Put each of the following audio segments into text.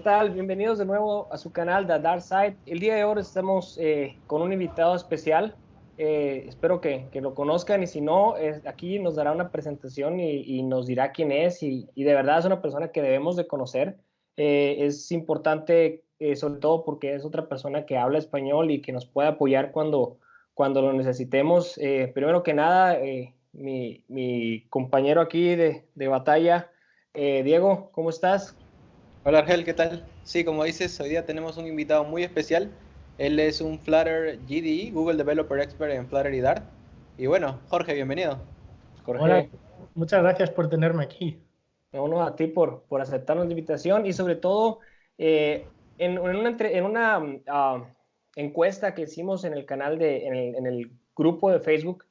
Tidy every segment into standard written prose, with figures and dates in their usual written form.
tal? Bienvenidos de nuevo a su canal The Dark Side. El día de hoy estamos con un invitado especial. Espero que lo conozcan y si no, aquí nos dará una presentación y nos dirá quién es y de verdad es una persona que debemos de conocer. Es importante, sobre todo porque es otra persona que habla español y que nos puede apoyar cuando lo necesitemos. Primero que nada, mi compañero aquí de batalla, Diego, ¿cómo estás? Hola Argel, ¿qué tal? Sí, como dices, hoy día tenemos un invitado muy especial. Él es un Flutter GDE, Google Developer Expert en Flutter y Dart. Y bueno, Jorge, bienvenido. Hola, Jorge, muchas gracias por tenerme aquí. uno a ti por aceptarnos la invitación y sobre todo en una encuesta que hicimos en el canal en el grupo de Facebook,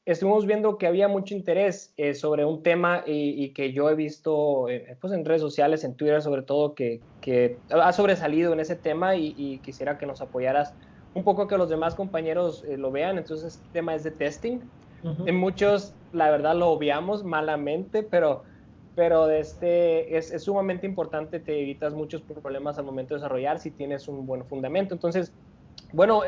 estuvimos viendo que había mucho interés sobre un tema y que yo he visto pues en redes sociales, en Twitter sobre todo, que ha sobresalido en ese tema y quisiera que nos apoyaras un poco que los demás compañeros lo vean. Entonces, este tema es de testing. En muchos, la verdad, lo obviamos malamente, pero es sumamente importante, te evitas muchos problemas al momento de desarrollar si tienes un buen fundamento. Entonces, bueno,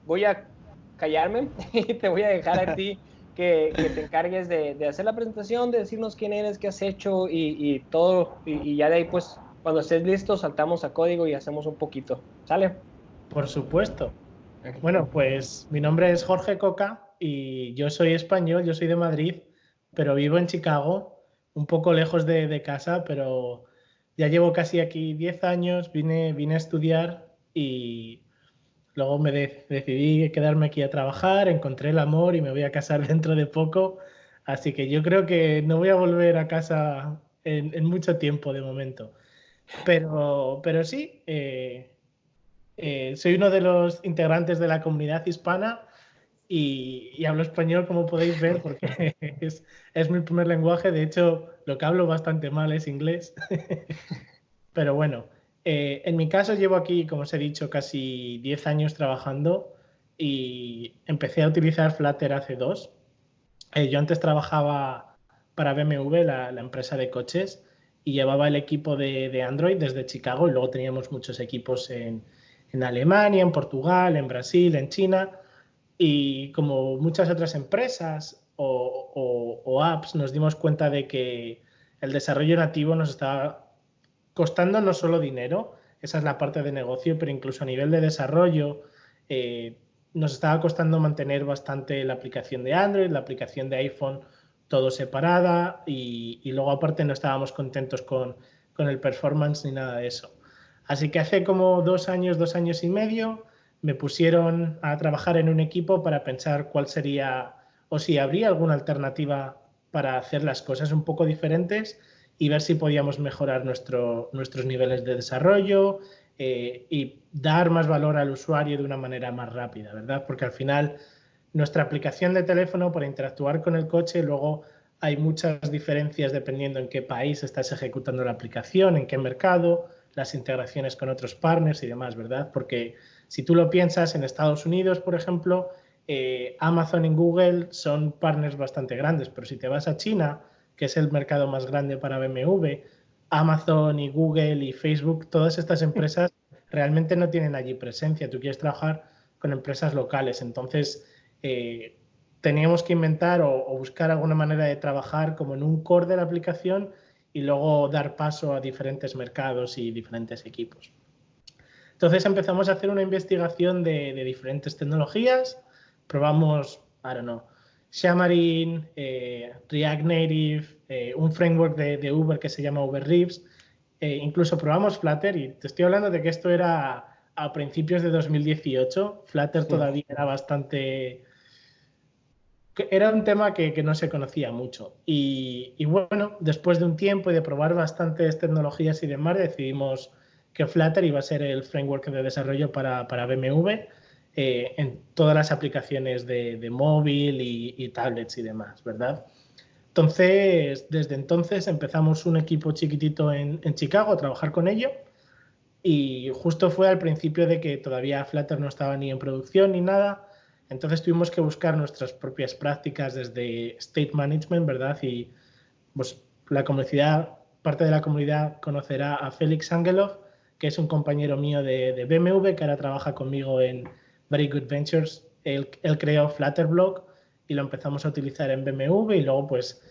voy a callarme y te voy a dejar a ti que te encargues de hacer la presentación, de decirnos quién eres, qué has hecho y todo, y ya de ahí, pues, cuando estés listo, saltamos a código y hacemos un poquito. ¿Sale? Por supuesto. Okay. Bueno, pues mi nombre es Jorge Coca y yo soy español, yo soy de Madrid, pero vivo en Chicago, un poco lejos de casa, pero ya llevo casi aquí 10 años, vine a estudiar y luego decidí quedarme aquí a trabajar, encontré el amor y me voy a casar dentro de poco, así que yo creo que no voy a volver a casa en mucho tiempo de momento. Pero sí, soy uno de los integrantes de la comunidad hispana y hablo español, como podéis ver, porque es mi primer lenguaje. De hecho, lo que hablo bastante mal es inglés. Pero bueno, en mi caso llevo aquí, como os he dicho, casi 10 años trabajando y empecé a utilizar Flutter hace 2. Yo antes trabajaba para BMW, la empresa de coches, y llevaba el equipo de Android desde Chicago y luego teníamos muchos equipos en Alemania, en Portugal, en Brasil, en China y como muchas otras empresas o apps nos dimos cuenta de que el desarrollo nativo nos estaba costando no solo dinero, esa es la parte de negocio, pero incluso a nivel de desarrollo nos estaba costando mantener bastante la aplicación de Android, la aplicación de iPhone, todo separada y luego aparte no estábamos contentos con el performance ni nada de eso. Así que hace como 2 años y medio, me pusieron a trabajar en un equipo para pensar cuál sería o si habría alguna alternativa para hacer las cosas un poco diferentes y ver si podíamos mejorar nuestros niveles de desarrollo y dar más valor al usuario de una manera más rápida, ¿verdad? Porque al final nuestra aplicación de teléfono para interactuar con el coche, luego hay muchas diferencias dependiendo en qué país estás ejecutando la aplicación, en qué mercado, las integraciones con otros partners y demás, ¿verdad? Porque si tú lo piensas, en Estados Unidos, por ejemplo, Amazon y Google son partners bastante grandes, pero si te vas a China, que es el mercado más grande para BMW, Amazon y Google y Facebook, todas estas empresas realmente no tienen allí presencia. Tú quieres trabajar con empresas locales, entonces teníamos que inventar o buscar alguna manera de trabajar como en un core de la aplicación y luego dar paso a diferentes mercados y diferentes equipos. Entonces empezamos a hacer una investigación de diferentes tecnologías, probamos, I don't know, Xamarin, React Native, un framework de Uber que se llama Uber Riffs, incluso probamos Flutter y te estoy hablando de que esto era a principios de 2018, Flutter todavía era bastante... Era un tema que no se conocía mucho y bueno, después de un tiempo y de probar bastantes tecnologías y demás, decidimos que Flutter iba a ser el framework de desarrollo para BMW en todas las aplicaciones de móvil y tablets y demás, ¿verdad? Entonces, desde entonces empezamos un equipo chiquitito en Chicago a trabajar con ello y justo fue al principio de que todavía Flutter no estaba ni en producción ni nada, entonces tuvimos que buscar nuestras propias prácticas desde State Management, ¿verdad? Y pues la comunidad, parte de la comunidad conocerá a Félix Angelov, que es un compañero mío de BMW, que ahora trabaja conmigo en Very Good Ventures. Él creó Flutterblock y lo empezamos a utilizar en BMW, y luego, pues,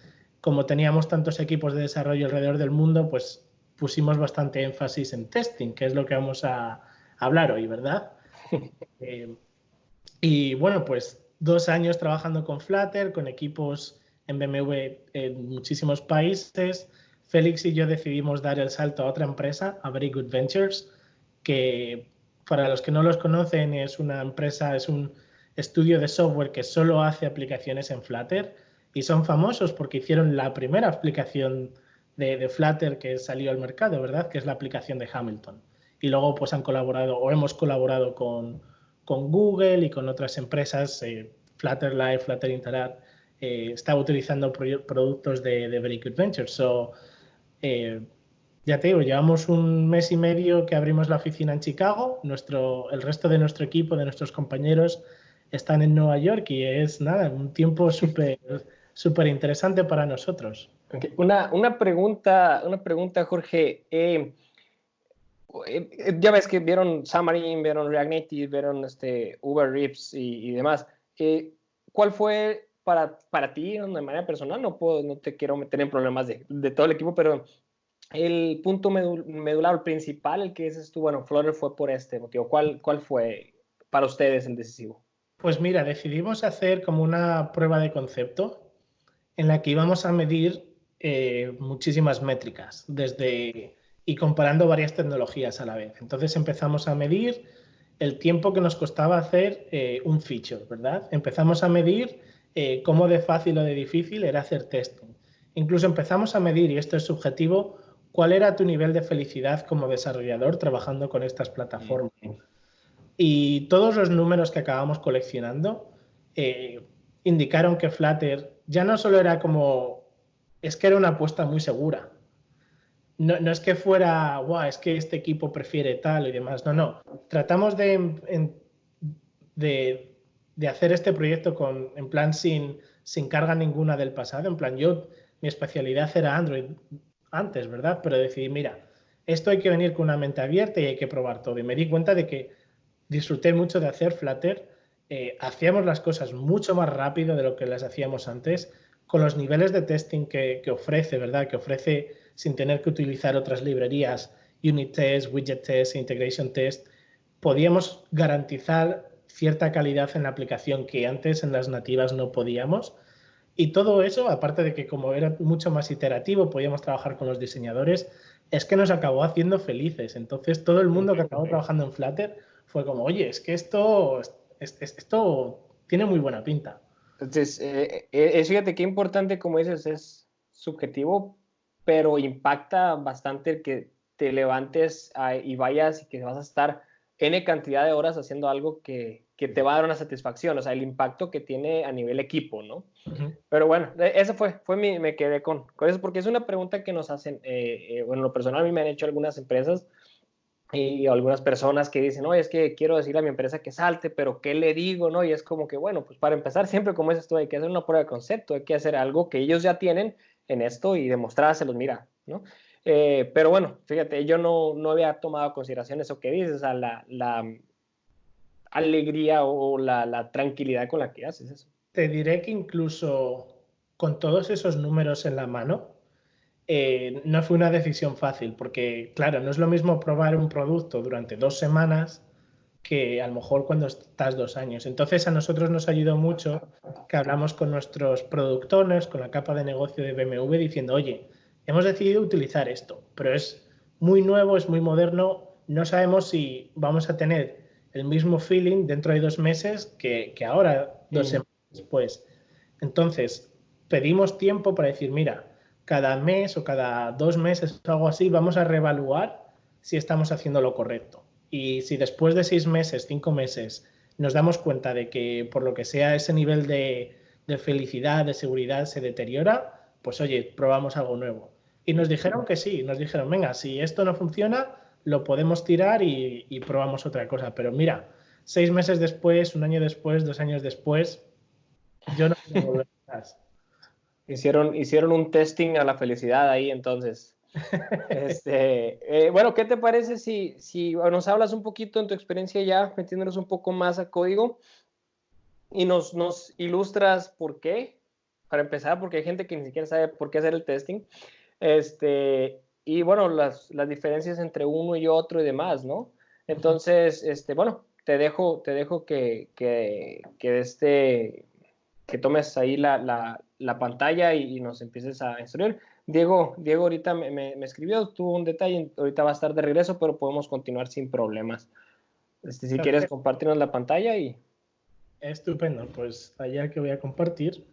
como teníamos tantos equipos de desarrollo alrededor del mundo, pues pusimos bastante énfasis en testing, que es lo que vamos a hablar hoy, ¿verdad? Y bueno, pues 2 años trabajando con Flutter, con equipos en BMW en muchísimos países. Félix y yo decidimos dar el salto a otra empresa, a Very Good Ventures, que para los que no los conocen es una empresa, es un estudio de software que solo hace aplicaciones en Flutter, y son famosos porque hicieron la primera aplicación de Flutter que salió al mercado, ¿verdad? Que es la aplicación de Hamilton. Y luego pues han colaborado o hemos colaborado con Google y con otras empresas. Flutter Live, Flutter Interact, estaba utilizando productos de Very Good Ventures. Ya te digo, llevamos 1 mes y medio que abrimos la oficina en Chicago. El resto de nuestro equipo, de nuestros compañeros, están en Nueva York, y es nada, un tiempo súper interesante para nosotros. Okay. Una pregunta, Jorge. Ya ves que vieron Xamarin, vieron React Native, vieron Uber Rips y demás. ¿Cuál fue para ti, de manera personal? No te quiero meter en problemas de todo el equipo, pero el punto medular, el principal, el que dices tú, bueno, Flutter fue por este motivo. ¿Cuál fue para ustedes el decisivo? Pues mira, decidimos hacer como una prueba de concepto en la que íbamos a medir muchísimas métricas y comparando varias tecnologías a la vez. Entonces empezamos a medir el tiempo que nos costaba hacer un feature, ¿verdad? Empezamos a medir cómo de fácil o de difícil era hacer testing. Incluso empezamos a medir, y esto es subjetivo, cuál era tu nivel de felicidad como desarrollador trabajando con estas plataformas. Y todos los números que acabamos coleccionando indicaron que Flutter ya no solo era es que era una apuesta muy segura. No es que fuera, es que este equipo prefiere tal y demás. No. Tratamos de hacer este proyecto en plan sin carga ninguna del pasado. En plan, mi especialidad era Android antes, ¿verdad? Pero decidí, mira, esto hay que venir con una mente abierta y hay que probar todo. Y me di cuenta de que disfruté mucho de hacer Flutter. Hacíamos las cosas mucho más rápido de lo que las hacíamos antes, con los niveles de testing que ofrece, ¿verdad? Que ofrece sin tener que utilizar otras librerías, unit test, widget test, integration test. Podíamos garantizar cierta calidad en la aplicación que antes en las nativas no podíamos. Y todo eso, aparte de que como era mucho más iterativo, podíamos trabajar con los diseñadores, es que nos acabó haciendo felices. Entonces todo el mundo que acabó trabajando en Flutter fue como, oye, es que esto tiene muy buena pinta. Entonces, fíjate qué importante, como dices, es subjetivo, pero impacta bastante el que te levantes y vayas y que vas a estar N cantidad de horas haciendo algo que te va a dar una satisfacción, o sea, el impacto que tiene a nivel equipo, ¿no? Uh-huh. Pero bueno, eso me quedé con eso, porque es una pregunta que nos hacen, bueno, lo personal a mí me han hecho algunas empresas y algunas personas que dicen, oye, es que quiero decirle a mi empresa que salte, pero ¿qué le digo? ¿No? Y es como que, bueno, pues para empezar siempre, como dices tú, hay que hacer una prueba de concepto, hay que hacer algo que ellos ya tienen en esto y demostrárselos, mira, ¿no? Pero bueno, fíjate, yo no había tomado consideración eso que dices, a la alegría o la tranquilidad con la que haces eso. Te diré que incluso con todos esos números en la mano, no fue una decisión fácil, porque claro, no es lo mismo probar un producto durante 2 semanas que a lo mejor cuando estás 2 años. Entonces a nosotros nos ayudó mucho que hablamos con nuestros product owners, con la capa de negocio de BMW, diciendo, oye, hemos decidido utilizar esto, pero es muy nuevo, es muy moderno, no sabemos si vamos a tener el mismo feeling dentro de 2 meses que ahora, 2 semanas después. Entonces pedimos tiempo para decir, mira, cada mes o cada 2 meses o algo así, vamos a reevaluar si estamos haciendo lo correcto. Y si después de 6 meses, 5 meses, nos damos cuenta de que por lo que sea ese nivel de felicidad, de seguridad se deteriora, pues oye, probamos algo nuevo. Y nos dijeron que sí, nos dijeron, venga, si esto no funciona, lo podemos tirar y probamos otra cosa. Pero mira, 6 meses después, 1 año después, 2 años después, yo no puedo volver atrás. Hicieron un testing a la felicidad ahí, entonces. Bueno, ¿qué te parece si nos hablas un poquito en tu experiencia ya, metiéndonos un poco más a código y nos ilustras por qué? Para empezar, porque hay gente que ni siquiera sabe por qué hacer el testing. Y bueno, las diferencias entre uno y otro y demás, ¿no? Entonces, bueno, te dejo que tomes ahí la pantalla y nos empieces a instruir. Diego ahorita me escribió, tuvo un detalle, ahorita va a estar de regreso, pero podemos continuar sin problemas. Si quieres Perfecto. compartirnos la pantalla y... Estupendo, pues allá que voy a compartir.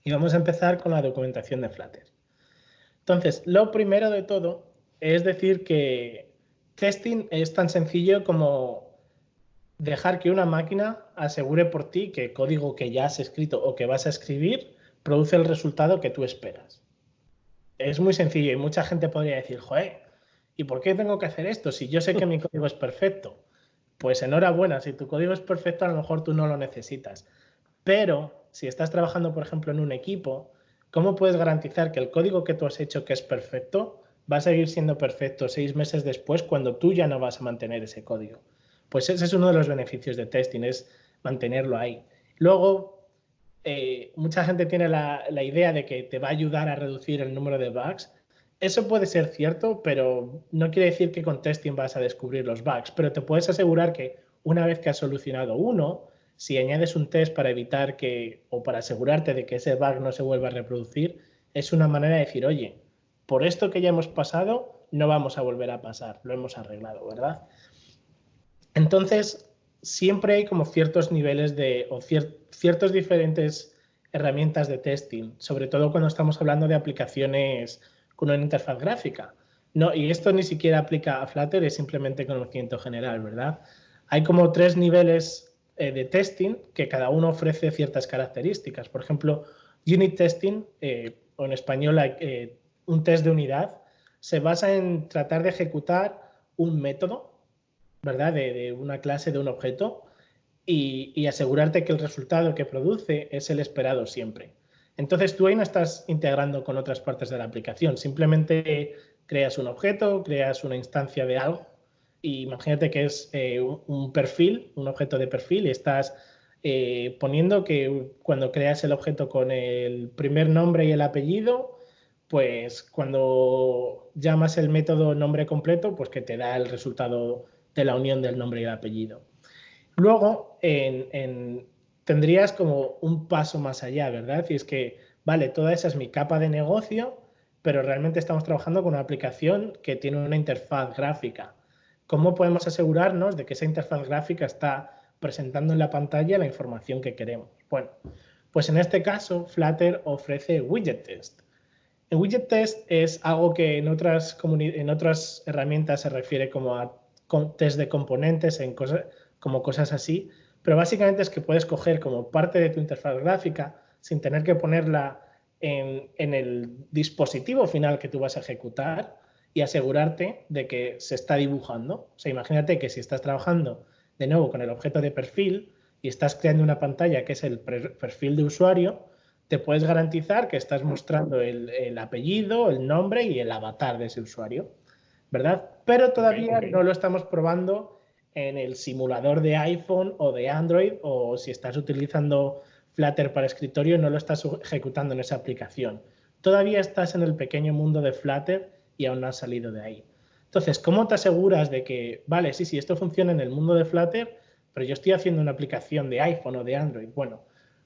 Y vamos a empezar con la documentación de Flutter. Entonces, lo primero de todo es decir que testing es tan sencillo como dejar que una máquina asegure por ti que el código que ya has escrito o que vas a escribir produce el resultado que tú esperas. Es muy sencillo y mucha gente podría decir, joder, ¿y por qué tengo que hacer esto si yo sé que mi código es perfecto? Pues enhorabuena, si tu código es perfecto, a lo mejor tú no lo necesitas. Pero si estás trabajando, por ejemplo, en un equipo, ¿cómo puedes garantizar que el código que tú has hecho que es perfecto va a seguir siendo perfecto 6 meses después cuando tú ya no vas a mantener ese código? Pues ese es uno de los beneficios de testing, es mantenerlo ahí. Luego, mucha gente tiene la idea de que te va a ayudar a reducir el número de bugs. Eso puede ser cierto, pero no quiere decir que con testing vas a descubrir los bugs, pero te puedes asegurar que una vez que has solucionado uno, si añades un test para evitar que, o para asegurarte de que ese bug no se vuelva a reproducir, es una manera de decir, oye, por esto que ya hemos pasado, no vamos a volver a pasar, lo hemos arreglado, ¿verdad? Entonces, siempre hay como ciertos niveles o ciertos diferentes herramientas de testing, sobre todo cuando estamos hablando de aplicaciones con una interfaz gráfica. No, y esto ni siquiera aplica a Flutter, es simplemente conocimiento general, ¿verdad? Hay como 3 niveles de testing que cada uno ofrece ciertas características. Por ejemplo, unit testing, o en español un test de unidad, se basa en tratar de ejecutar un método, ¿verdad? De una clase, de un objeto, y asegurarte que el resultado que produce es el esperado siempre. Entonces tú ahí no estás integrando con otras partes de la aplicación, simplemente creas un objeto, creas una instancia de algo, y imagínate que es un perfil, un objeto de perfil, y estás poniendo que cuando creas el objeto con el primer nombre y el apellido, pues cuando llamas el método nombre completo, pues que te da el resultado de la unión del nombre y el apellido. Luego, tendrías como un paso más allá, ¿verdad? Y es que, vale, toda esa es mi capa de negocio, pero realmente estamos trabajando con una aplicación que tiene una interfaz gráfica. ¿Cómo podemos asegurarnos de que esa interfaz gráfica está presentando en la pantalla la información que queremos? Bueno, pues en este caso, Flutter ofrece Widget Test. El Widget Test es algo que en otras herramientas se refiere como a test de componentes, como cosas así, pero básicamente es que puedes coger como parte de tu interfaz gráfica sin tener que ponerla en el dispositivo final que tú vas a ejecutar y asegurarte de que se está dibujando. O sea, imagínate que si estás trabajando de nuevo con el objeto de perfil y estás creando una pantalla que es el perfil de usuario, te puedes garantizar que estás mostrando el apellido, el nombre y el avatar de ese usuario, ¿verdad? Pero todavía no lo estamos probando en el simulador de iPhone o de Android, o si estás utilizando Flutter para escritorio, no lo estás ejecutando en esa aplicación. Todavía estás en el pequeño mundo de Flutter y aún no has salido de ahí. Entonces, ¿cómo te aseguras de que, vale, sí, esto funciona en el mundo de Flutter, pero yo estoy haciendo una aplicación de iPhone o de Android? Bueno,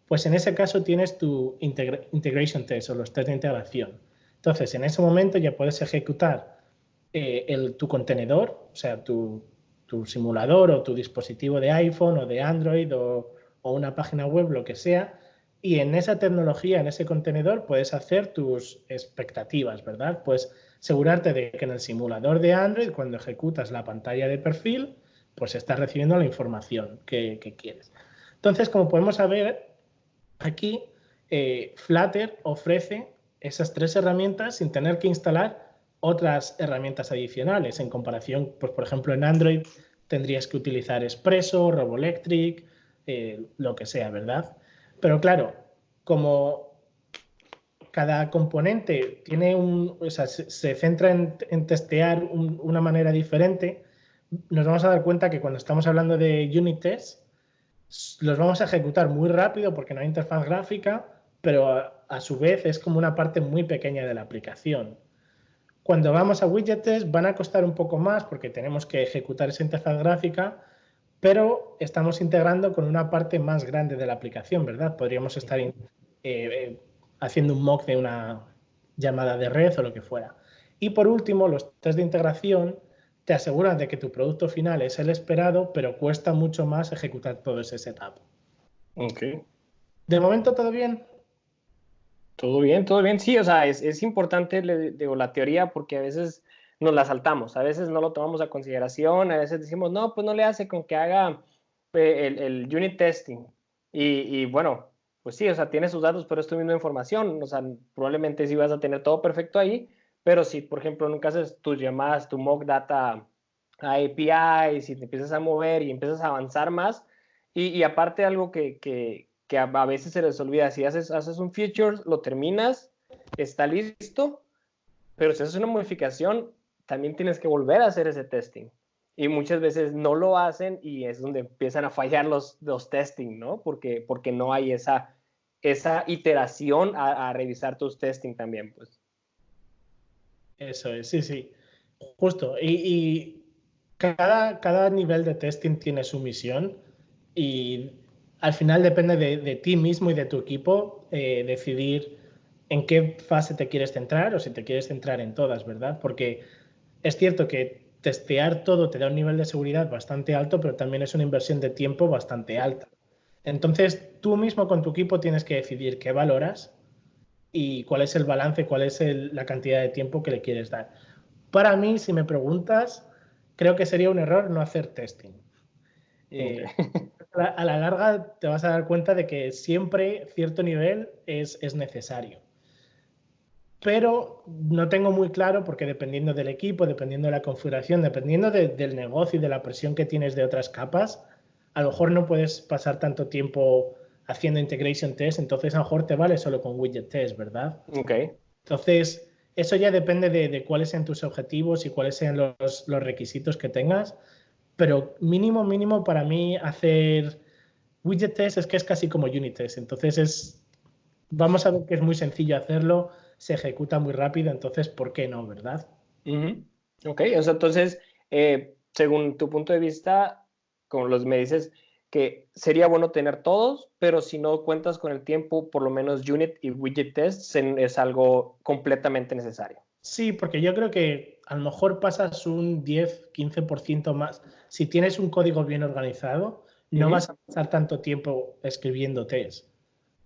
pues en ese caso tienes tu integration test o los test de integración. Entonces, en ese momento ya puedes ejecutar tu contenedor, o sea, tu simulador o tu dispositivo de iPhone o de Android o una página web, lo que sea, y en esa tecnología, en ese contenedor, puedes hacer tus expectativas, ¿verdad? Puedes asegurarte de que en el simulador de Android, cuando ejecutas la pantalla de perfil, pues estás recibiendo la información que quieres. Entonces, como podemos ver, aquí Flutter ofrece esas 3 herramientas sin tener que instalar otras herramientas adicionales. En comparación, pues por ejemplo, en Android tendrías que utilizar Espresso, Roboelectric, lo que sea, ¿verdad? Pero claro, como cada componente tiene se centra en testear una manera diferente, nos vamos a dar cuenta que cuando estamos hablando de unit tests, los vamos a ejecutar muy rápido porque no hay interfaz gráfica, pero a su vez es como una parte muy pequeña de la aplicación. Cuando vamos a widget test van a costar un poco más porque tenemos que ejecutar esa interfaz gráfica, pero estamos integrando con una parte más grande de la aplicación, ¿verdad? Podríamos estar haciendo un mock de una llamada de red o lo que fuera. Y por último, los test de integración te aseguran de que tu producto final es el esperado, pero cuesta mucho más ejecutar todo ese setup. Ok. ¿De momento todo bien? Todo bien, todo bien. Sí, o sea, es importante, digo, la teoría porque a veces nos la saltamos, a veces no lo tomamos a consideración, a veces decimos, no, pues no le hace con que haga el unit testing. Y bueno, pues sí, o sea, tiene sus datos, pero es tu misma información. O sea, probablemente sí vas a tener todo perfecto ahí, pero si, por ejemplo, nunca haces tus llamadas, tu mock data a API, si te empiezas a mover y empiezas a avanzar más, y aparte algo que a veces se les olvida, si haces un feature, lo terminas, está listo, pero si haces una modificación, también tienes que volver a hacer ese testing. Y muchas veces no lo hacen y es donde empiezan a fallar los testing, ¿no? Porque no hay esa iteración a revisar tus testing también, pues. Eso es, sí, sí. Justo. Y cada nivel de testing tiene su misión y al final depende de ti mismo y de tu equipo decidir en qué fase te quieres centrar o si te quieres centrar en todas, ¿verdad? Porque es cierto que testear todo te da un nivel de seguridad bastante alto, pero también es una inversión de tiempo bastante alta. Entonces, tú mismo con tu equipo tienes que decidir qué valoras y cuál es el balance, cuál es la cantidad de tiempo que le quieres dar. Para mí, si me preguntas, creo que sería un error no hacer testing. Okay. A la larga te vas a dar cuenta de que siempre cierto nivel es necesario. Pero no tengo muy claro porque dependiendo del equipo, dependiendo de la configuración, dependiendo del negocio y de la presión que tienes de otras capas, a lo mejor no puedes pasar tanto tiempo haciendo integration test, entonces a lo mejor te vale solo con widget test, ¿verdad? Ok. Entonces, eso ya depende de cuáles sean tus objetivos y cuáles sean los requisitos que tengas, pero mínimo para mí hacer widget test es que es casi como unit test, entonces vamos a ver que es muy sencillo hacerlo, se ejecuta muy rápido, entonces, ¿por qué no, verdad? Ok, o sea, entonces, según tu punto de vista, como me dices, que sería bueno tener todos, pero si no cuentas con el tiempo, por lo menos unit y widget tests es algo completamente necesario. Sí, porque yo creo que a lo mejor pasas un 10-15% más. Si tienes un código bien organizado, no vas a pasar tanto tiempo escribiendo tests.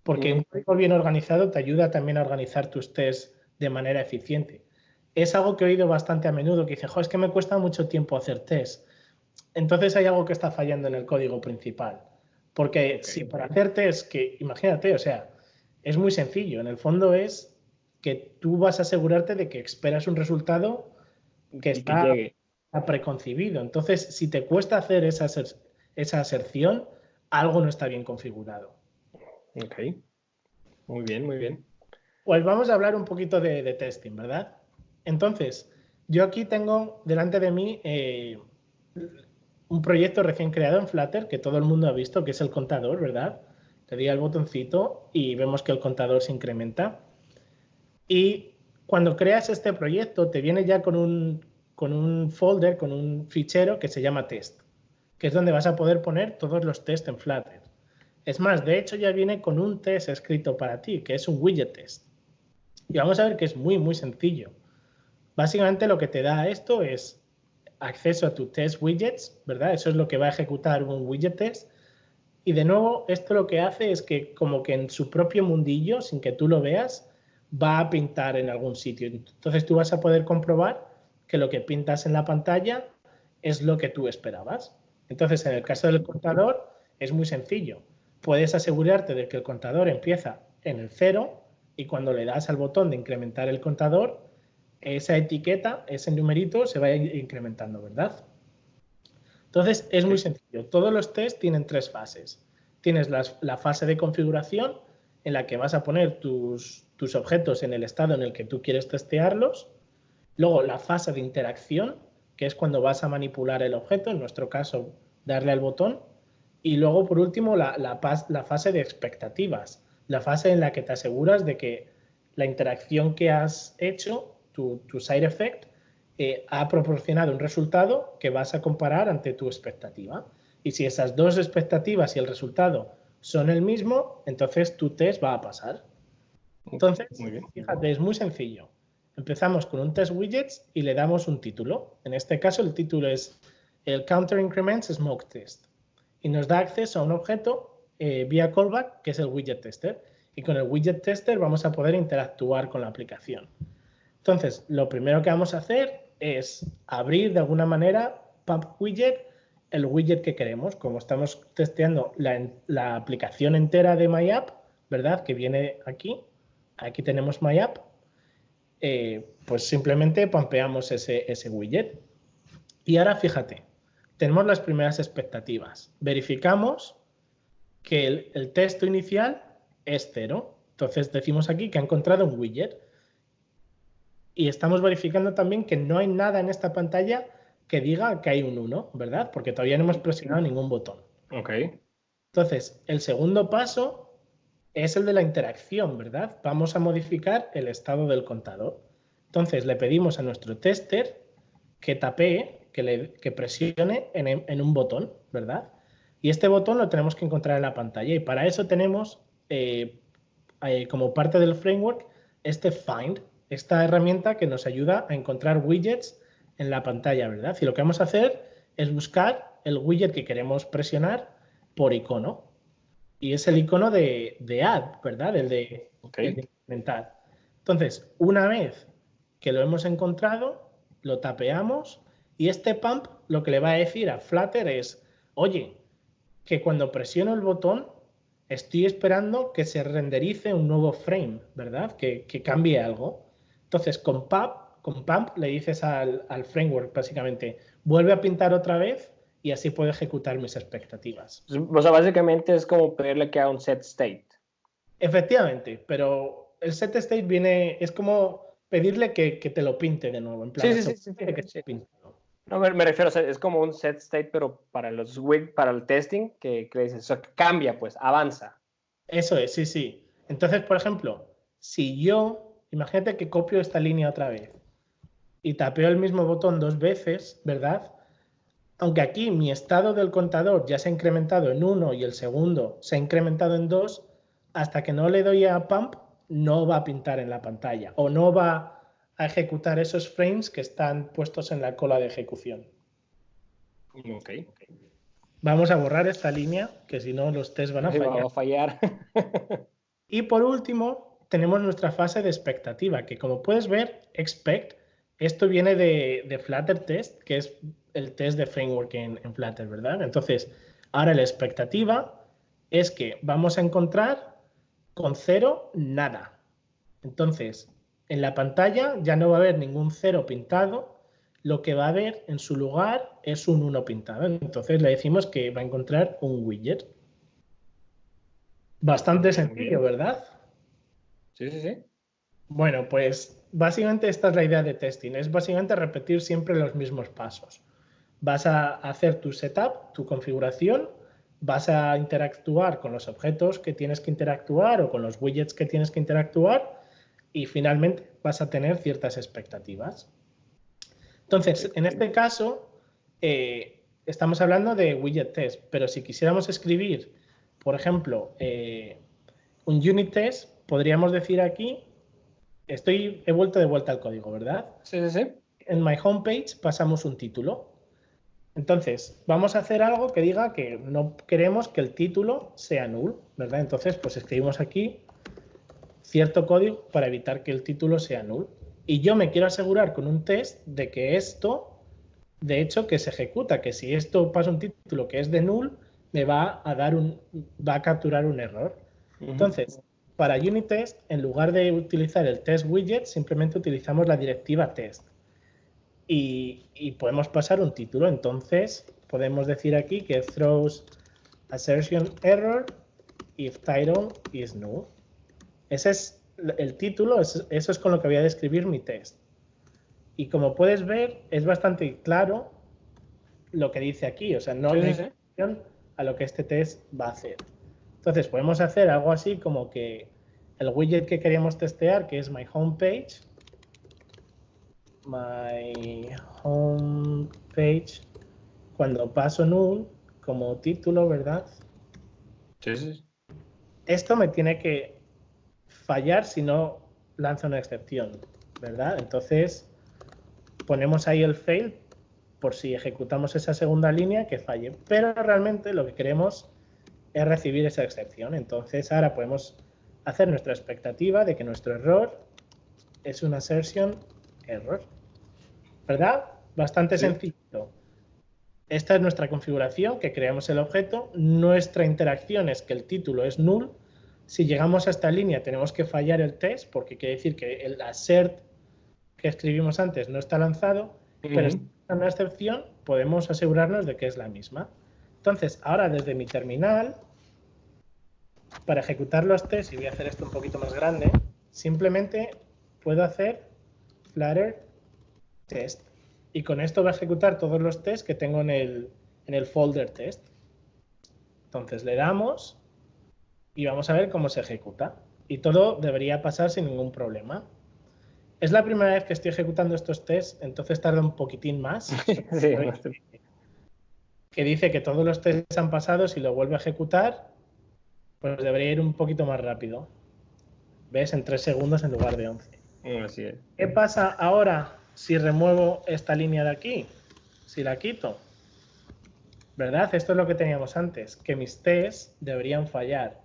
Porque un código bien organizado te ayuda también a organizar tus tests de manera eficiente. Es algo que he oído bastante a menudo, que dice, es que me cuesta mucho tiempo hacer tests. Entonces hay algo que está fallando en el código principal. Porque si para hacer test, que imagínate, o sea, es muy sencillo. En el fondo es que tú vas a asegurarte de que esperas un resultado que está preconcebido. Entonces, si te cuesta hacer esa aserción, algo no está bien configurado. Ok, muy bien, muy bien. Pues vamos a hablar un poquito de testing, ¿verdad? Entonces, yo aquí tengo delante de mí un proyecto recién creado en Flutter que todo el mundo ha visto, que es el contador, ¿verdad? Le di al botoncito y vemos que el contador se incrementa. Y cuando creas este proyecto, te viene ya con un folder, con un fichero que se llama test, que es donde vas a poder poner todos los tests en Flutter. Es más, de hecho ya viene con un test escrito para ti, que es un widget test. Y vamos a ver que es muy, muy sencillo. Básicamente lo que te da esto es acceso a tu test widgets, ¿verdad? Eso es lo que va a ejecutar un widget test. Y de nuevo, esto lo que hace es que como que en su propio mundillo, sin que tú lo veas, va a pintar en algún sitio. Entonces tú vas a poder comprobar que lo que pintas en la pantalla es lo que tú esperabas. Entonces, en el caso del contador, es muy sencillo. Puedes asegurarte de que el contador empieza en el 0 y cuando le das al botón de incrementar el contador, esa etiqueta, ese numerito, se va incrementando, ¿verdad? Entonces, es muy sencillo. Todos los tests tienen 3 fases. Tienes la fase de configuración, en la que vas a poner tus tus objetos en el estado en el que tú quieres testearlos. Luego la fase de interacción, que es cuando vas a manipular el objeto, en nuestro caso darle al botón. Y luego, por último, la fase de expectativas, la fase en la que te aseguras de que la interacción que has hecho, tu side effect, ha proporcionado un resultado que vas a comparar ante tu expectativa. Y si esas dos expectativas y el resultado son el mismo, entonces tu test va a pasar. Entonces, fíjate, es muy sencillo. Empezamos con un test widgets y le damos un título. En este caso, el título es el Counter Increments Smoke Test. Y nos da acceso a un objeto vía callback, que es el widget tester. Y con el widget tester vamos a poder interactuar con la aplicación. Entonces, lo primero que vamos a hacer es abrir de alguna manera Pump Widget, el widget que queremos. Como estamos testeando la aplicación entera de MyApp, ¿verdad? Que viene aquí. Aquí tenemos MyApp. Pues simplemente pampeamos ese widget. Y ahora fíjate, tenemos las primeras expectativas. Verificamos que el texto inicial es 0. Entonces decimos aquí que ha encontrado un widget. Y estamos verificando también que no hay nada en esta pantalla que diga que hay un 1, ¿verdad? Porque todavía no hemos presionado ningún botón. Ok. Entonces, el segundo paso es el de la interacción, ¿verdad? Vamos a modificar el estado del contador. Entonces, le pedimos a nuestro tester que tapee, que presione en un botón, ¿verdad? Y este botón lo tenemos que encontrar en la pantalla. Y para eso tenemos, como parte del framework, este find, esta herramienta que nos ayuda a encontrar widgets en la pantalla, ¿verdad? Y lo que vamos a hacer es buscar el widget que queremos presionar por icono. Y es el icono de add, ¿verdad? El de implementar. Entonces, una vez que lo hemos encontrado, lo tapeamos y este pump lo que le va a decir a Flutter es, oye, que cuando presiono el botón estoy esperando que se renderice un nuevo frame, ¿verdad? Que cambie algo. Entonces, con pump le dices al framework, básicamente, vuelve a pintar otra vez y así puedo ejecutar mis expectativas. O sea, básicamente es como pedirle que haga un set state. Efectivamente, pero el set state es como pedirle que te lo pinte de nuevo. En plan, sí. No, me refiero, o sea, es como un set state, pero para el testing, que le dices, o sea, que cambia, pues, avanza. Eso es, sí. Entonces, por ejemplo, si imagínate que copio esta línea otra vez y tapeo el mismo botón 2 veces, ¿verdad? Aunque aquí mi estado del contador ya se ha incrementado en 1 y el segundo se ha incrementado en 2, hasta que no le doy a pump, no va a pintar en la pantalla o no va a ejecutar esos frames que están puestos en la cola de ejecución. Ok. Vamos a borrar esta línea, que si no los tests van a fallar. Va a fallar. Y por último, tenemos nuestra fase de expectativa, que como puedes ver, expect, esto viene de Flutter Test, que es el test de framework en Flutter, ¿verdad? Entonces, ahora la expectativa es que vamos a encontrar con 0 nada. Entonces, en la pantalla ya no va a haber ningún 0 pintado, lo que va a haber en su lugar es un 1 pintado. Entonces le decimos que va a encontrar un widget. Bastante sencillo, ¿verdad? Sí. Bueno, pues básicamente esta es la idea de testing. Es básicamente repetir siempre los mismos pasos. Vas a hacer tu setup, tu configuración, vas a interactuar con los objetos que tienes que interactuar o con los widgets que tienes que interactuar y finalmente vas a tener ciertas expectativas. Entonces, en este caso, estamos hablando de widget test, pero si quisiéramos escribir, por ejemplo, un unit test, podríamos decir aquí, he vuelto de vuelta al código, ¿verdad? Sí. En my homepage pasamos un título. Entonces, vamos a hacer algo que diga que no queremos que el título sea null, ¿verdad? Entonces, pues escribimos aquí cierto código para evitar que el título sea null. Y yo me quiero asegurar con un test de que esto, de hecho, que se ejecuta, que si esto pasa un título que es de null, me va a capturar un error. Entonces, para unit test, en lugar de utilizar el test widget, simplemente utilizamos la directiva test. Y podemos pasar un título. Entonces, podemos decir aquí que throws assertion error if title is null. Ese es el título, eso es con lo que voy a describir mi test. Y como puedes ver, es bastante claro lo que dice aquí, o sea, no hay excepción a lo que este test va a hacer. Entonces podemos hacer algo así como que el widget que queríamos testear, que es my homepage, cuando paso null como título, ¿verdad? Sí. Esto me tiene que fallar si no lanza una excepción, ¿verdad? Entonces ponemos ahí el fail por si ejecutamos esa segunda línea que falle, pero realmente lo que queremos es recibir esa excepción. Entonces ahora podemos hacer nuestra expectativa de que nuestro error es una assertion error, ¿verdad? Bastante sencillo. Esta es nuestra configuración, que creamos el objeto. Nuestra interacción es que el título es null. Si llegamos a esta línea tenemos que fallar el test, porque quiere decir que el assert que escribimos antes no está lanzado, pero si está una excepción podemos asegurarnos de que es la misma. Entonces, ahora desde mi terminal, para ejecutar los tests, y voy a hacer esto un poquito más grande, simplemente puedo hacer flutter test. Y con esto va a ejecutar todos los tests que tengo en el folder test. Entonces le damos y vamos a ver cómo se ejecuta. Y todo debería pasar sin ningún problema. Es la primera vez que estoy ejecutando estos tests, entonces tarda un poquitín más. Sí, que dice que todos los tests han pasado, si lo vuelve a ejecutar, pues debería ir un poquito más rápido. ¿Ves? En 3 segundos en lugar de 11. Así es. ¿Qué pasa ahora si remuevo esta línea de aquí? Si la quito. ¿Verdad? Esto es lo que teníamos antes, que mis tests deberían fallar.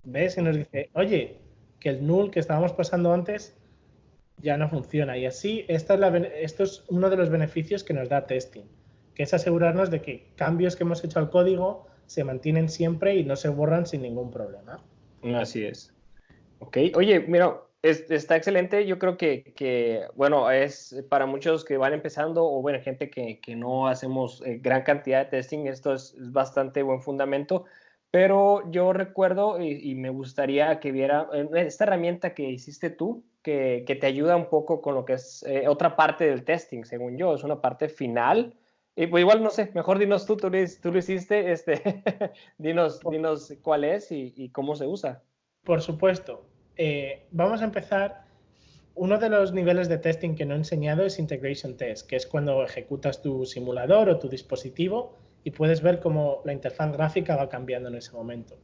¿Ves? Y nos dice, oye, que el null que estábamos pasando antes ya no funciona. Y así, esto es uno de los beneficios que nos da testing, que es asegurarnos de que cambios que hemos hecho al código se mantienen siempre y no se borran sin ningún problema. Así es. Ok, oye, mira, está excelente. Yo creo que, bueno, es para muchos que van empezando o, bueno, gente que no hacemos gran cantidad de testing, esto es bastante buen fundamento. Pero yo recuerdo y me gustaría que viera esta herramienta que hiciste tú, que te ayuda un poco con lo que es otra parte del testing, según yo, es una parte final. Y pues igual, no sé, mejor dinos tú lo hiciste, dinos cuál es y cómo se usa. Por supuesto. Vamos a empezar. Uno de los niveles de testing que no he enseñado es Integration Test, que es cuando ejecutas tu simulador o tu dispositivo y puedes ver cómo la interfaz gráfica va cambiando en ese momento.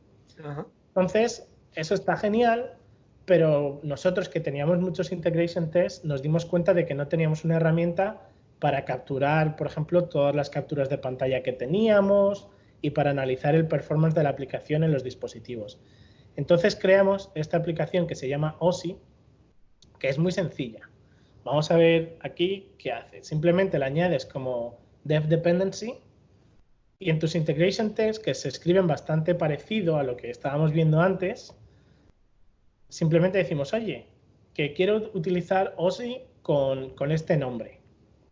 Entonces, eso está genial, pero nosotros que teníamos muchos Integration Tests nos dimos cuenta de que no teníamos una herramienta para capturar, por ejemplo, todas las capturas de pantalla que teníamos y para analizar el performance de la aplicación en los dispositivos. Entonces creamos esta aplicación que se llama OSI, que es muy sencilla. Vamos a ver aquí qué hace. Simplemente la añades como dev dependency y en tus integration tests, que se escriben bastante parecido a lo que estábamos viendo antes, simplemente decimos, oye, que quiero utilizar OSI con este nombre.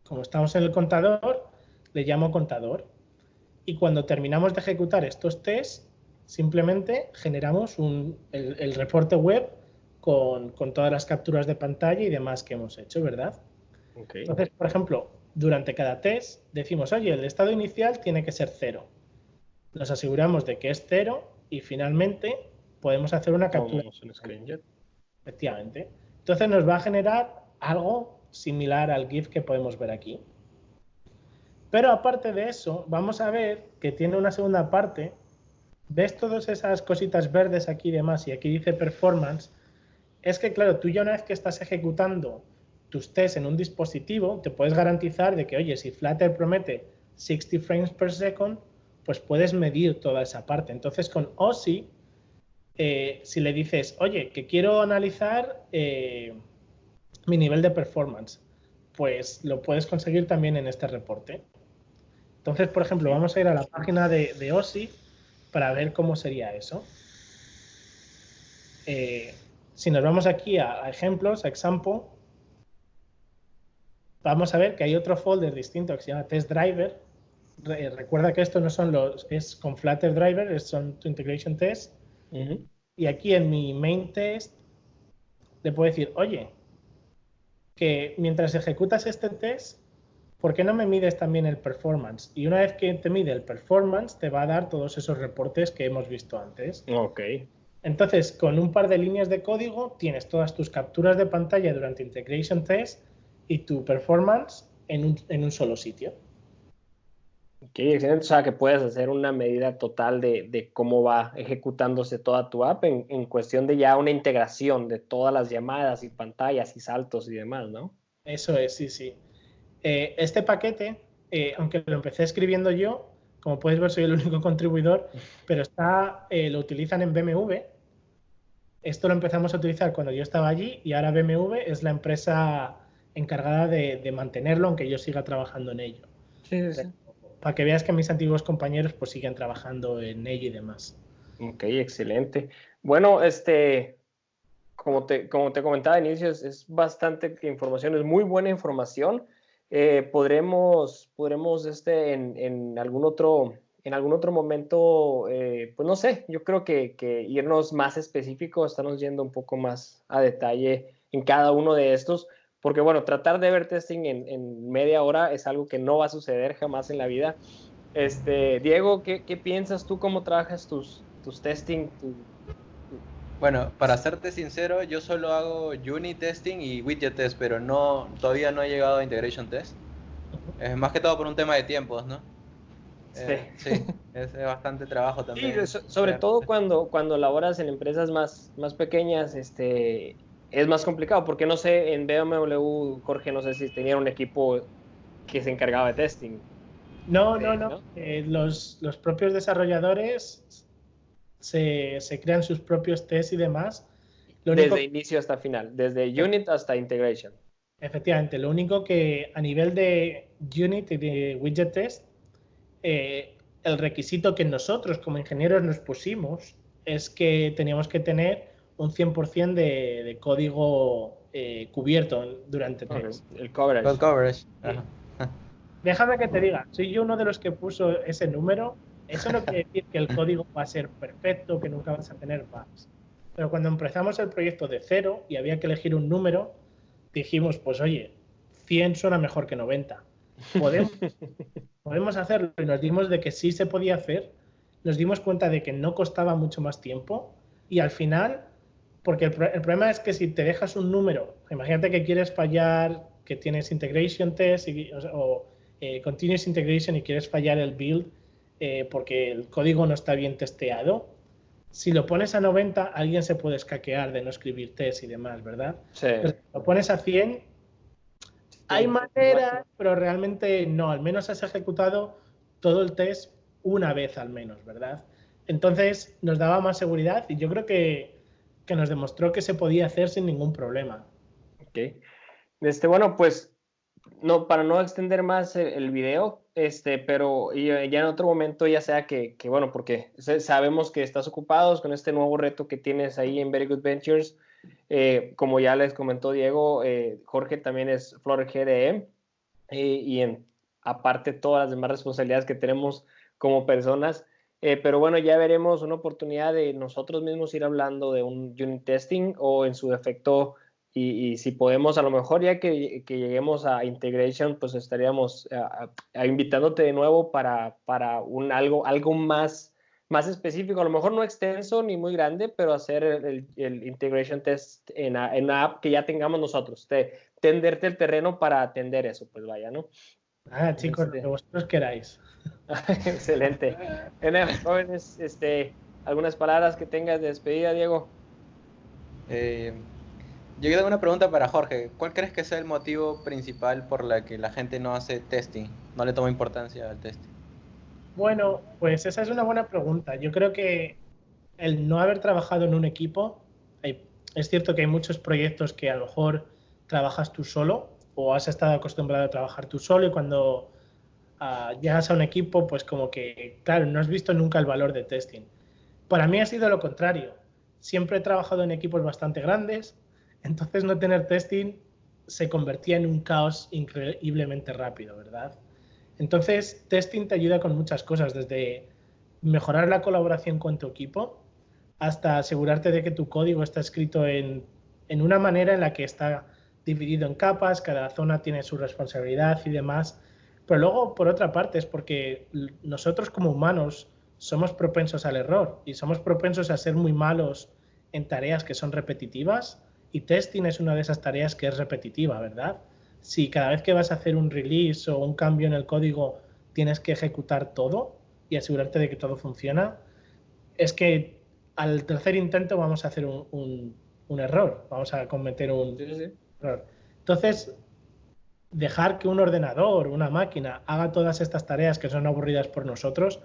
Como estamos en el contador, le llamo contador. Y cuando terminamos de ejecutar estos tests, simplemente generamos el reporte web con todas las capturas de pantalla y demás que hemos hecho, ¿verdad? Okay. Entonces, por ejemplo, durante cada test decimos, oye, el estado inicial tiene que ser 0. Nos aseguramos de que es 0 y finalmente podemos hacer una captura. Un screenshot. Efectivamente. Entonces nos va a generar algo similar al GIF que podemos ver aquí. Pero aparte de eso, vamos a ver que tiene una segunda parte. ¿Ves todas esas cositas verdes aquí y demás? Y aquí dice performance. Es que, claro, tú ya una vez que estás ejecutando tus tests en un dispositivo, te puedes garantizar de que, oye, si Flutter promete 60 frames per second, pues puedes medir toda esa parte. Entonces, con OSI, si le dices, oye, que quiero analizar mi nivel de performance, pues lo puedes conseguir también en este reporte. Entonces, por ejemplo, vamos a ir a la página de OSI para ver cómo sería eso. Si nos vamos aquí a ejemplos, a example, vamos a ver que hay otro folder distinto que se llama test driver, recuerda que esto no son es con Flutter Driver, son tu integration test. Y aquí en mi main test le puedo decir, oye, que mientras ejecutas este test, ¿por qué no me mides también el performance? Y una vez que te mide el performance, te va a dar todos esos reportes que hemos visto antes. Ok. Entonces, con un par de líneas de código, tienes todas tus capturas de pantalla durante integration test y tu performance en un solo sitio. Ok, excelente. O sea, que puedes hacer una medida total de cómo va ejecutándose toda tu app en cuestión de ya una integración de todas las llamadas y pantallas y saltos y demás, ¿no? Eso es, sí, sí. Este paquete, aunque lo empecé escribiendo yo, como puedes ver soy el único contribuidor, pero lo utilizan en BMW. Esto lo empezamos a utilizar cuando yo estaba allí y ahora BMW es la empresa encargada de mantenerlo, aunque yo siga trabajando en ello. Sí, sí, sí. Para que veas que mis antiguos compañeros pues siguen trabajando en ello y demás. Ok, excelente. Bueno, como te comentaba al inicio, es bastante información, es muy buena información. Podremos en algún otro momento, pues no sé, yo creo que irnos más específico, estarnos yendo un poco más a detalle en cada uno de estos, porque bueno, tratar de ver testing en media hora es algo que no va a suceder jamás en la vida. Diego, ¿qué piensas tú? ¿Cómo trabajas tus testing? Bueno, para serte sincero, yo solo hago unit testing y widget test, pero todavía no he llegado a integration test. Más que todo por un tema de tiempos, ¿no? Sí, es bastante trabajo también. Sí, sobre todo cuando laboras en empresas más pequeñas, es más complicado, porque no sé, en BMW, Jorge, no sé si tenían un equipo que se encargaba de testing. No. Los propios desarrolladores se crean sus propios tests y demás. Desde inicio hasta final, desde unit hasta integration. Efectivamente, lo único que a nivel de unit y de widget test, el requisito que nosotros como ingenieros nos pusimos es que teníamos que tener un 100% de código cubierto durante test. El coverage. El coverage. Sí. Déjame que te diga, soy yo uno de los que puso ese número. Eso no quiere decir que el código va a ser perfecto, que nunca vas a tener bugs. Pero cuando empezamos el proyecto de cero y había que elegir un número, dijimos, pues oye, 100 suena mejor que 90. Podemos hacerlo, y nos dimos de que sí se podía hacer. Nos dimos cuenta de que no costaba mucho más tiempo y al final, porque el problema es que si te dejas un número, imagínate que quieres fallar, que tienes integration test o continuous integration y quieres fallar el build porque el código no está bien testeado. Si lo pones a 90, alguien se puede escaquear de no escribir test y demás, ¿verdad? Sí. Pero si lo pones a 100, hay maneras, pero realmente no. Al menos has ejecutado todo el test una vez al menos, ¿verdad? Entonces nos daba más seguridad y yo creo que nos demostró que se podía hacer sin ningún problema. Ok. Bueno, pues para no extender más el video, pero ya en otro momento, ya sea bueno, porque sabemos que estás ocupados con este nuevo reto que tienes ahí en Very Good Ventures. Como ya les comentó Diego, Jorge también es Flutter GDE aparte todas las demás responsabilidades que tenemos como personas. Pero bueno, ya veremos una oportunidad de nosotros mismos ir hablando de un unit testing o en su defecto. Y si podemos, a lo mejor ya que lleguemos a integration, pues estaríamos invitándote de nuevo para algo más específico, a lo mejor no extenso ni muy grande, pero hacer el integration test en una app que ya tengamos nosotros, tenderte el terreno para atender eso, pues vaya, ¿no? Chicos, lo que vosotros queráis. Excelente. Jóvenes, algunas palabras que tengas de despedida, Diego. Yo tengo una pregunta para Jorge. ¿Cuál crees que sea el motivo principal por la que la gente no hace testing, no le toma importancia al testing? Bueno, pues esa es una buena pregunta. Yo creo que el no haber trabajado en un equipo, es cierto que hay muchos proyectos que a lo mejor trabajas tú solo o has estado acostumbrado a trabajar tú solo y cuando llegas a un equipo, pues como que, claro, no has visto nunca el valor de testing. Para mí ha sido lo contrario. Siempre he trabajado en equipos bastante grandes, entonces no tener testing se convertía en un caos increíblemente rápido, ¿verdad? Entonces, testing te ayuda con muchas cosas, desde mejorar la colaboración con tu equipo hasta asegurarte de que tu código está escrito en una manera en la que está dividido en capas, cada zona tiene su responsabilidad y demás. Pero luego, por otra parte, es porque nosotros como humanos somos propensos al error y somos propensos a ser muy malos en tareas que son repetitivas, y testing es una de esas tareas que es repetitiva, ¿verdad? Si cada vez que vas a hacer un release o un cambio en el código tienes que ejecutar todo y asegurarte de que todo funciona, es que al tercer intento vamos a hacer un error, vamos a cometer un error. Entonces, dejar que un ordenador, una máquina, haga todas estas tareas que son aburridas por nosotros,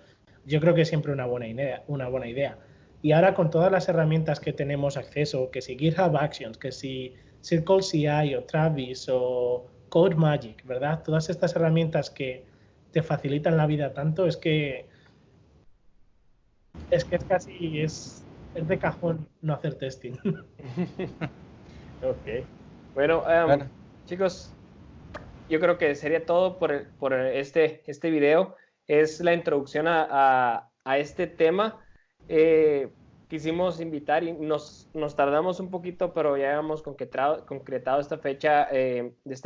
yo creo que es siempre una buena idea. Y ahora con todas las herramientas que tenemos acceso, que si GitHub Actions, que si Circle CI o Travis o CodeMagic, ¿verdad? Todas estas herramientas que te facilitan la vida tanto, es de cajón no hacer testing. Ok. Bueno, chicos, yo creo que sería todo por este video. Es la introducción a este tema. Quisimos invitar y nos tardamos un poquito, pero ya hemos concretado esta fecha.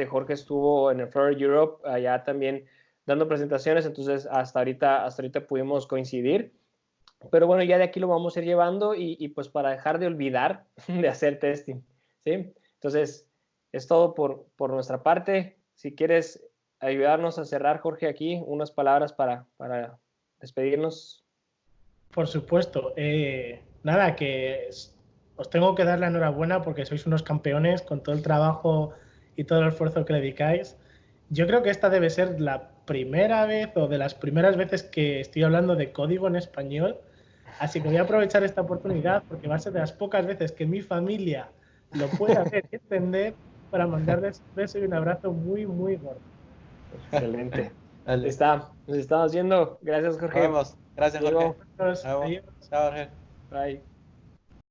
Jorge estuvo en el Flutter Europe, allá también dando presentaciones, entonces hasta ahorita pudimos coincidir. Pero bueno, ya de aquí lo vamos a ir llevando y pues para dejar de olvidar de hacer testing, ¿sí? Entonces, es todo por nuestra parte. Si quieres ayudarnos a cerrar, Jorge, aquí unas palabras para despedirnos. Por supuesto. Nada, que os tengo que dar la enhorabuena porque sois unos campeones con todo el trabajo y todo el esfuerzo que le dedicáis. Yo creo que esta debe ser la primera vez o de las primeras veces que estoy hablando de código en español. Así que voy a aprovechar esta oportunidad porque va a ser de las pocas veces que mi familia lo pueda ver y entender para mandarles un beso y un abrazo muy, muy gordo. Excelente. Nos estamos viendo. Gracias, Jorge. Nos vemos. Gracias, Jorge. Adiós. Chao, Jorge. Bye.